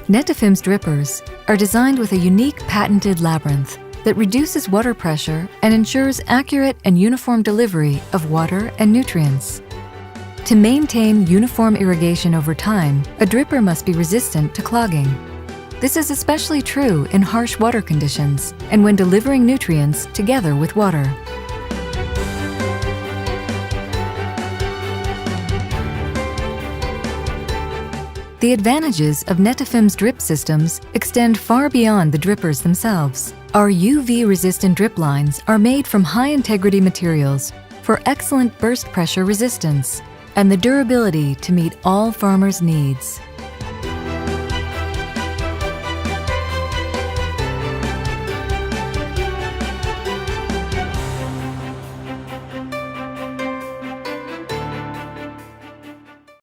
Netafim's drippers are designed with a unique patented labyrinth that reduces water pressure and ensures accurate and uniform delivery of water and nutrients. To maintain uniform irrigation over time, a dripper must be resistant to clogging. This is especially true in harsh water conditions and when delivering nutrients together with water. The advantages of Netafim's drip systems extend far beyond the drippers themselves. Our UV-resistant drip lines are made from high-integrity materials for excellent burst pressure resistance and the durability to meet all farmers' needs.